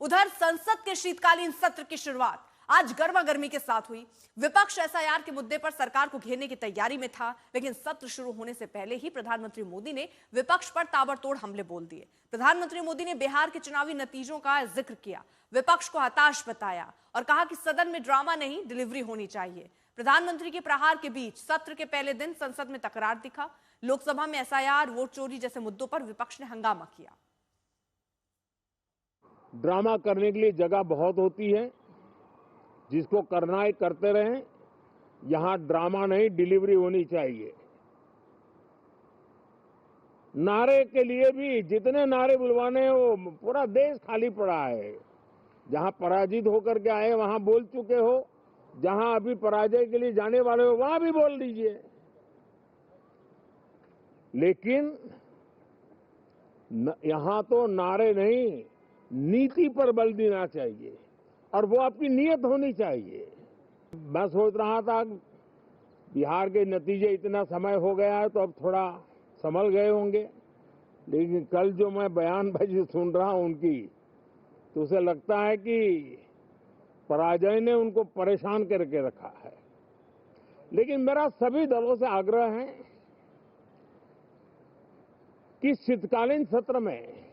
उधर संसद के शीतकालीन सत्र की शुरुआत आज गर्मा गर्मी के साथ हुई। विपक्ष एसआईआर के मुद्दे पर सरकार को घेरने की तैयारी में था, लेकिन सत्र शुरू होने से पहले ही प्रधानमंत्री मोदी ने विपक्ष पर ताबड़तोड़ हमले बोल दिए। प्रधानमंत्री मोदी ने बिहार के चुनावी नतीजों का जिक्र किया, विपक्ष को हताश बताया और कहा कि सदन में ड्रामा नहीं, डिलीवरी होनी चाहिए। प्रधानमंत्री के प्रहार के बीच सत्र के पहले दिन संसद में तकरार दिखा। लोकसभा में एसआईआर, वोट चोरी जैसे मुद्दों पर विपक्ष ने हंगामा किया। ड्रामा करने के लिए जगह बहुत होती है, जिसको करना है करते रहें। यहां ड्रामा नहीं, डिलीवरी होनी चाहिए। नारे के लिए भी जितने नारे बुलवाने हैं, वो पूरा देश खाली पड़ा है। जहां पराजित होकर के आए वहां बोल चुके हो, जहां अभी पराजय के लिए जाने वाले हो वहां भी बोल दीजिए, लेकिन यहां तो नारे नहीं, नीति पर बल देना चाहिए और वो आपकी नीयत होनी चाहिए। मैं सोच रहा था बिहार के नतीजे इतना समय हो गया है तो अब थोड़ा संभल गए होंगे, लेकिन कल जो मैं बयानबाजी सुन रहा हूं उनकी, तो उसे लगता है कि पराजय ने उनको परेशान करके रखा है। लेकिन मेरा सभी दलों से आग्रह है कि शीतकालीन सत्र में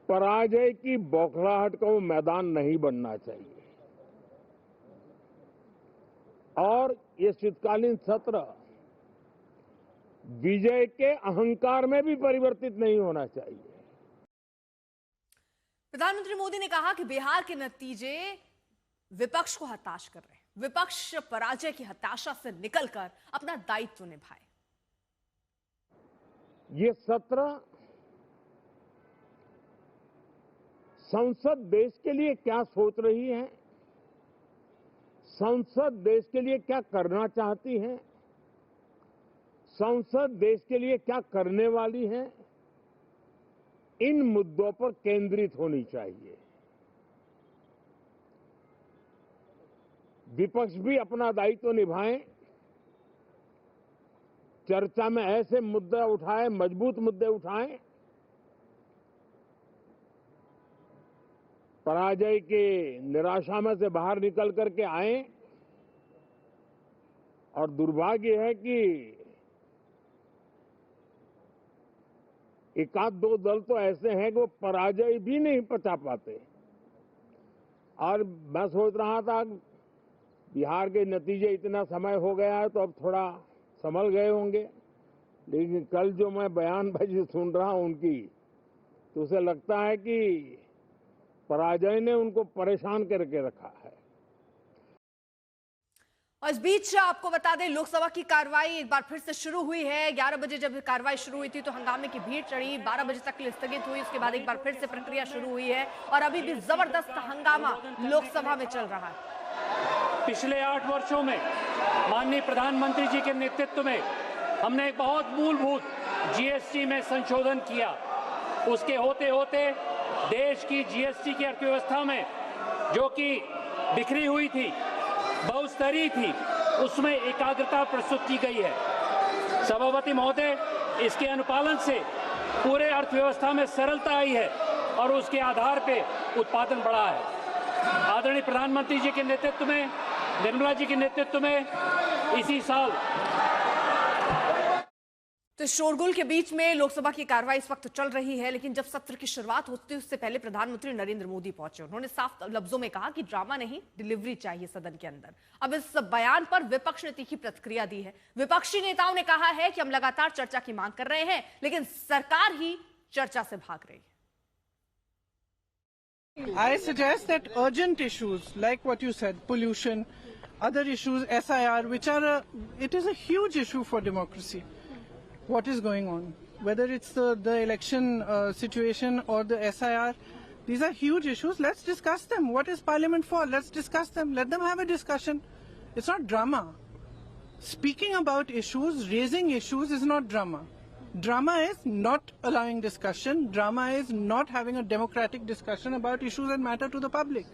पराजय की बौखलाहट का वो मैदान नहीं बनना चाहिए और ये शीतकालीन सत्र विजय के अहंकार में भी परिवर्तित नहीं होना चाहिए। प्रधानमंत्री मोदी ने कहा कि बिहार के नतीजे विपक्ष को हताश कर रहे हैं। विपक्ष पराजय की हताशा से निकलकर अपना दायित्व निभाए। ये सत्र संसद देश के लिए क्या सोच रही है, संसद देश के लिए क्या करना चाहती है, संसद देश के लिए क्या करने वाली है, इन मुद्दों पर केंद्रित होनी चाहिए। विपक्ष भी अपना दायित्व निभाएं, चर्चा में ऐसे मुद्दे उठाएं, मजबूत मुद्दे उठाएं, पराजय के निराशा में से बाहर निकल करके आए। और दुर्भाग्य है कि एक आध दो दल तो ऐसे हैं कि वो पराजय भी नहीं पचा पाते। और मैं सोच रहा था बिहार के नतीजे इतना समय हो गया है तो अब थोड़ा संभल गए होंगे, लेकिन कल जो मैं बयानबाजी सुन रहा हूं उनकी, तो उसे लगता है कि पराजय ने उनको परेशान करके रखा है। और इस बीच आपको बता दें, लोकसभा की कार्रवाई एक बार फिर से शुरू हुई है। 11 बजे जब कार्रवाई शुरू हुई थी तो हंगामे की भीड़ चढ़ी, 12 बजे तक के लिए स्थगित हुई। उसके बाद एक बार फिर से प्रक्रिया शुरू हुई है और अभी भी जबरदस्त हंगामा लोकसभा में चल रहा है। पिछले 8 वर्षों में माननीय प्रधानमंत्री जी के नेतृत्व में हमने एक बहुत मूलभूत जीएसटी में संशोधन किया। उसके होते होते देश की जीएसटी की अर्थव्यवस्था में, जो कि बिखरी हुई थी, बहुस्तरीय थी, उसमें एकाग्रता प्रस्तुत की गई है। सभापति महोदय, इसके अनुपालन से पूरे अर्थव्यवस्था में सरलता आई है और उसके आधार पे उत्पादन बढ़ा है। आदरणीय प्रधानमंत्री जी के नेतृत्व में, निर्मला जी के नेतृत्व में इसी साल तो शोरगुल के बीच में लोकसभा की कार्रवाई इस वक्त चल रही है, लेकिन जब सत्र की शुरुआत होती है उससे पहले प्रधानमंत्री नरेंद्र मोदी पहुंचे। उन्होंने साफ लफ्जों में कहा कि ड्रामा नहीं, डिलीवरी चाहिए सदन के अंदर। अब इस बयान पर विपक्ष ने तीखी प्रतिक्रिया दी है। विपक्षी नेताओं ने कहा है कि हम लगातार चर्चा की मांग कर रहे हैं, लेकिन सरकार ही चर्चा से भाग रही है। I suggest that urgent issues like what you said, pollution, other issues, SIR, which are it is a huge issue for democracy. What is going on, whether it's the election situation or the SIR, these are huge issues. Let's discuss them. What is Parliament for? Let's discuss them. Let them have a discussion. It's not drama. Speaking about issues, raising issues is not drama. Drama is not allowing discussion. Drama is not having a democratic discussion about issues that matter to the public.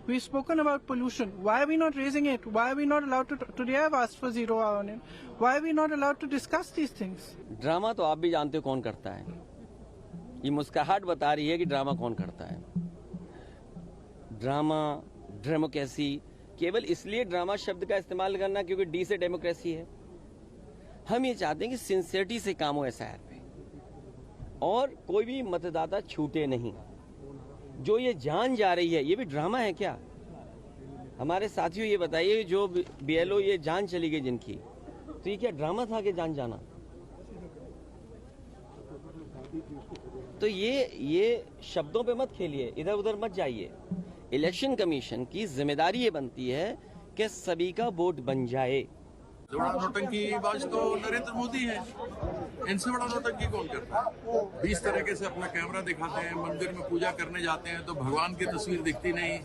We've spoken about pollution. Why are we not raising it? Why are we not allowed to? Today I've asked for 0 hour on it. Why are we not allowed to discuss these things? Drama तो आप भी जानते हो कौन करता है। ये मुस्कुराहट बता रही है कि ड्रामा कौन करता है। ड्रामा, डेमोक्रेसी, केवल इसलिए ड्रामा शब्द का इस्तेमाल करना क्योंकि डी से डेमोक्रेसी है। हम ये चाहते हैं कि सिंसियरिटी से काम हो एसआईआर पे और कोई भी मतदाता छूटे नहीं। जो ये जान जा रही है, ये भी ड्रामा है क्या? हमारे साथियों ये बताइए, जो बीएलओ ये जान चली गई जिनकी, तो ये क्या ड्रामा था कि जान जाना? तो ये शब्दों पे मत खेलिए, इधर उधर मत जाइए। इलेक्शन कमीशन की जिम्मेदारी ये बनती है कि सभी का वोट बन जाए। बड़ा नौटंकी बाज तो नरेंद्र मोदी है, इनसे बड़ा नौटंकी कौन करता है? 20 तरीके से अपना कैमरा दिखाते हैं, मंदिर में पूजा करने जाते हैं तो भगवान की तस्वीर दिखती नहीं,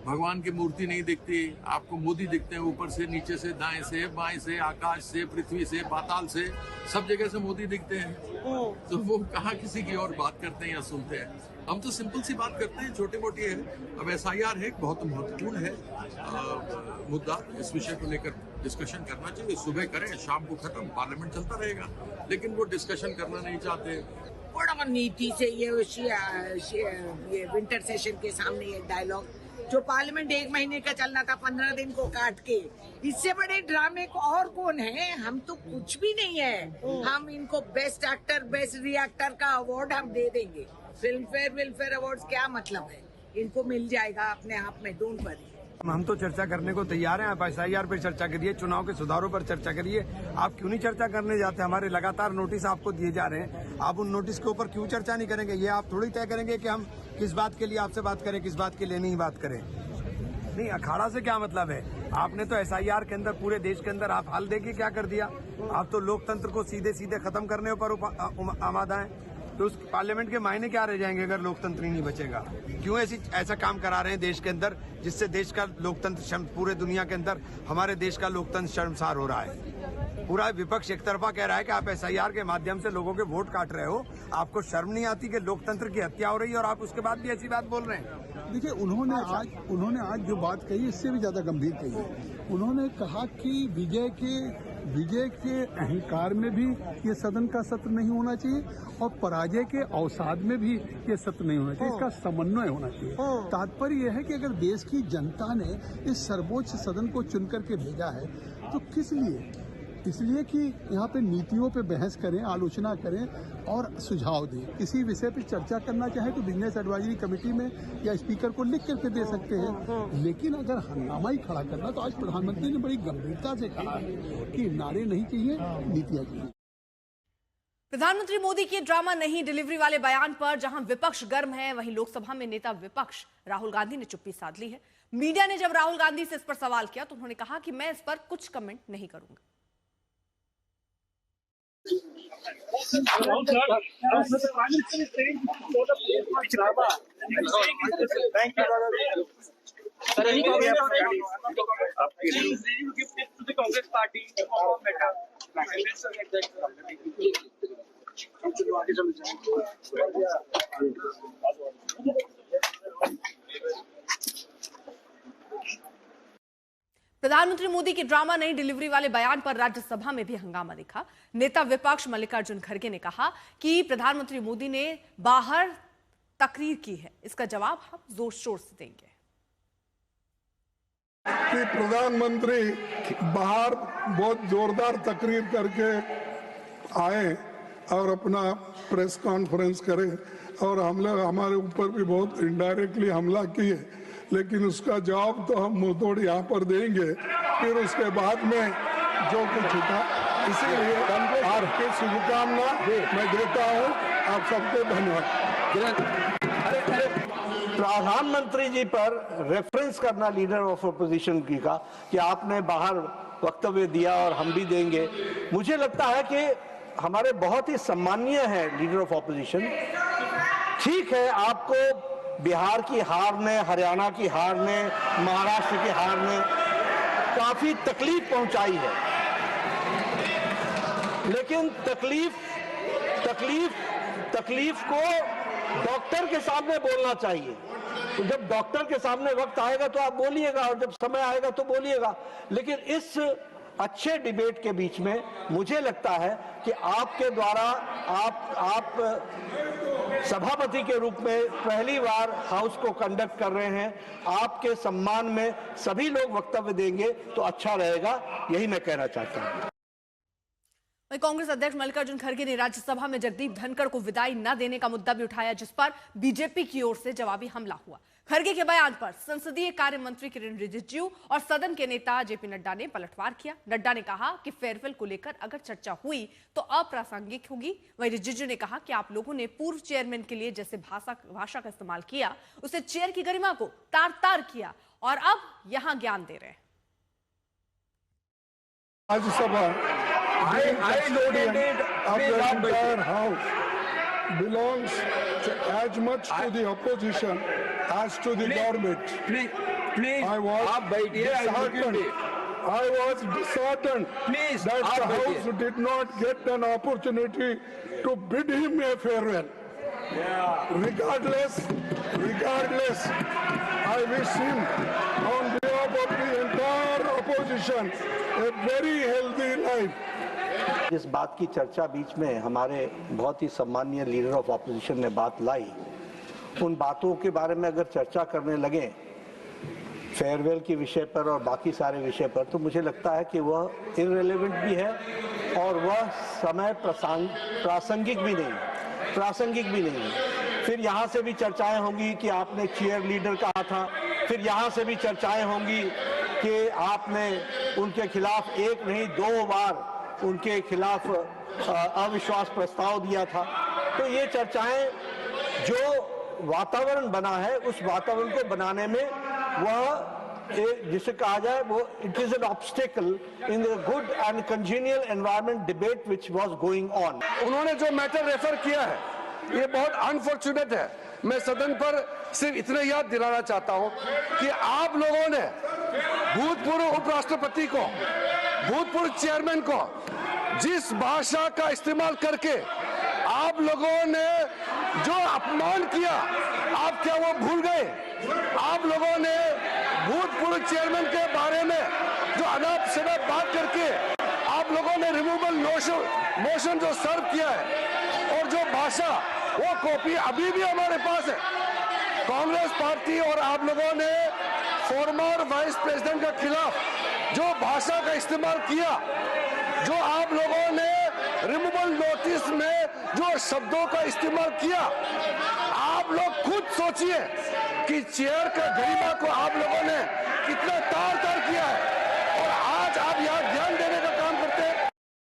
भगवान की मूर्ति नहीं दिखती, आपको मोदी दिखते हैं ऊपर से, नीचे से, दाएं से, बाएं से, आकाश से, पृथ्वी से, पाताल से, सब जगह से मोदी दिखते हैं। तो वो कहाँ किसी की और बात करते हैं या सुनते हैं? हम तो सिंपल सी बात करते हैं, छोटी मोटी है। अब एसआईआर है, बहुत महत्वपूर्ण है मुद्दा, इस विषय को लेकर डिस्कशन करना चाहिए। सुबह करें, शाम को खत्म, पार्लियामेंट चलता रहेगा, लेकिन वो डिस्कशन करना नहीं चाहते। बड़ा नीति से ये विंटर सेशन के सामने ये डायलॉग, जो पार्लियामेंट 1 महीने का चलना था 15 दिन को काट के, इससे बड़े ड्रामे को और कौन है? हम तो कुछ भी नहीं है। हम इनको बेस्ट एक्टर, बेस्ट रिएक्टर का अवार्ड हम दे देंगे। फिल्म फेयर अवार्ड क्या मतलब है? इनको मिल जाएगा अपने आप में, डोंट वरी। हम तो चर्चा करने को तैयार हैं। आप एसआईआर पर चर्चा करिए, चुनाव के सुधारों पर चर्चा करिए। आप क्यों नहीं चर्चा करने जाते? हमारे लगातार नोटिस आपको दिए जा रहे हैं, आप उन नोटिस के ऊपर क्यों चर्चा नहीं करेंगे? ये आप थोड़ी तय करेंगे कि हम किस बात के लिए आपसे बात करें, किस बात के लिए नहीं बात करें। नहीं, अखाड़ा से क्या मतलब है? आपने तो एसआईआर के अंदर पूरे देश के अंदर आप हाल देखिए क्या कर दिया। आप तो लोकतंत्र को सीधे सीधे खत्म करने पर आमादा है। तो उस पार्लियामेंट के मायने क्या रह जाएंगे अगर लोकतंत्र ही नहीं बचेगा? क्यों ऐसा काम करा रहे हैं देश के अंदर, जिससे देश का लोकतंत्र, पूरे दुनिया के अंदर हमारे देश का लोकतंत्र शर्मसार हो रहा है। पूरा विपक्ष एक तरफा कह रहा है कि आप एसआईआर के माध्यम से लोगों के वोट काट रहे हो। आपको शर्म नहीं आती कि लोकतंत्र की हत्या हो रही है और आप उसके बाद भी ऐसी बात बोल रहे हैं? देखिए, उन्होंने आज जो बात कही इससे भी ज्यादा गंभीर कही है। उन्होंने कहा कि विजय के अहंकार में भी ये सदन का सत्र नहीं होना चाहिए और पराजय के अवसाद में भी ये सत्र नहीं होना चाहिए, इसका समन्वय होना चाहिए। तात्पर्य यह है कि अगर देश की जनता ने इस सर्वोच्च सदन को चुन करके भेजा है तो किस लिए? इसलिए कि यहाँ पे नीतियों पे बहस करें, आलोचना करें और सुझाव दें। किसी विषय पे चर्चा करना चाहे तो बिजनेस एडवाइजरी कमेटी में या स्पीकर को लिख करके दे सकते हैं, लेकिन अगर हंगामा ही खड़ा करना, तो आज प्रधानमंत्री ने बड़ी गंभीरता से कहा है कि नारे नहीं चाहिए, नीतियाँ चाहिए। प्रधानमंत्री मोदी के ड्रामा नहीं डिलीवरी वाले बयान पर जहां विपक्ष गर्म है, वहीं लोकसभा में नेता विपक्ष राहुल गांधी ने चुप्पी साध ली है। मीडिया ने जब राहुल गांधी से इस पर सवाल किया तो उन्होंने कहा कि मैं इस पर कुछ कमेंट नहीं करूंगा। प्रधानमंत्री मोदी के ड्रामा नहीं डिलीवरी वाले बयान पर राज्यसभा में भी हंगामा दिखा। नेता विपक्ष मल्लिकार्जुन खड़गे ने कहा कि प्रधानमंत्री मोदी ने बाहर तकरीर की है, इसका जवाब हम जोर शोर से देंगे। कि प्रधानमंत्री बाहर बहुत जोरदार तकरीर करके आए और अपना प्रेस कॉन्फ्रेंस करे और हमारे ऊपर भी बहुत इनडायरेक्टली हमला किए, लेकिन उसका जवाब तो हम मुंहतोड़ यहाँ पर देंगे फिर उसके बाद में जो कुछ था। इसीलिए आपकी शुभकामना मैं देता हूँ, आप सबको धन्यवाद। प्रधानमंत्री जी पर रेफरेंस करना लीडर ऑफ अपोजिशन की का कि आपने बाहर वक्तव्य दिया और हम भी देंगे, मुझे लगता है कि हमारे बहुत ही सम्मानीय है लीडर ऑफ अपोजिशन। ठीक है, आपको बिहार की हार ने, हरियाणा की हार ने, महाराष्ट्र की हार ने काफी तकलीफ पहुंचाई है, लेकिन तकलीफ को डॉक्टर के सामने बोलना चाहिए। तो जब डॉक्टर के सामने वक्त आएगा तो आप बोलिएगा और जब समय आएगा तो बोलिएगा, लेकिन इस अच्छे डिबेट के बीच में मुझे लगता है कि आपके द्वारा आप सभापति के रूप में पहली बार हाउस को कंडक्ट कर रहे हैं। आपके सम्मान में सभी लोग वक्तव्य देंगे तो अच्छा रहेगा, यही मैं कहना चाहता हूं। वहीं कांग्रेस अध्यक्ष मल्लिकार्जुन खड़गे ने राज्यसभा में जगदीप धनखड़ को विदाई न देने का मुद्दा भी उठाया, जिस पर बीजेपी की ओर से जवाबी हमला हुआ। खड़गे के बयान पर संसदीय कार्य मंत्री किरेन रिजिजू और सदन के नेता जेपी नड्डा ने पलटवार किया। नड्डा ने कहा कि फेयरवेल को लेकर अगर चर्चा हुई तो अप्रासंगिक होगी। वहीं रिजिजू ने कहा कि आप लोगों ने पूर्व चेयरमैन के लिए जैसे भाषा का इस्तेमाल किया, उसे चेयर की गरिमा को तार-तार किया और अब यहां ज्ञान दे रहे हैं। Rajya Sabha belongs as much to the opposition as to the government. Please, I was disheartened that the House did not get an opportunity to bid him a farewell. Regardless, I wish him on behalf of the entire opposition a very healthy life. इस बात की चर्चा बीच में हमारे बहुत ही सम्मानीय leader of opposition ने बात लाई, उन बातों के बारे में अगर चर्चा करने लगे फेयरवेल के विषय पर और बाकी सारे विषय पर, तो मुझे लगता है कि वह इररिलेवेंट भी है और वह समय प्रासंगिक भी नहीं है। फिर यहाँ से भी चर्चाएं होंगी कि आपने चेयर लीडर कहा था, फिर यहाँ से भी चर्चाएं होंगी कि आपने उनके खिलाफ एक नहीं 2 बार उनके खिलाफ अविश्वास प्रस्ताव दिया था। तो ये चर्चाएं, जो वातावरण बना है उस वातावरण को बनाने में वह जिसे कहा जाए वो it is an obstacle in the good and congenial environment debate which was going on. उन्होंने जो मैटर रेफर किया है ये बहुत अनफॉर्चुनेट है। मैं सदन पर सिर्फ इतना याद दिलाना चाहता हूं कि आप लोगों ने भूतपूर्व उपराष्ट्रपति को, भूतपूर्व चेयरमैन को जिस भाषा का इस्तेमाल करके आप लोगों ने जो अपमान किया, आप क्या वो भूल गए? आप लोगों ने भूतपूर्व चेयरमैन के बारे में जो अनाप शनाप बात करके आप लोगों ने रिमूवल मोशन जो सर्व किया है और जो भाषा, वो कॉपी अभी भी हमारे पास है। कांग्रेस पार्टी और आप लोगों ने फॉर्मर वाइस प्रेसिडेंट के खिलाफ जो भाषा का इस्तेमाल किया, जो आप लोगों ने रिमूवल नोटिस में जो शब्दों का इस्तेमाल किया, आप लोग खुद सोचिए कि चेयर का गरिमा को आप लोगों ने कितना तार-तार किया है।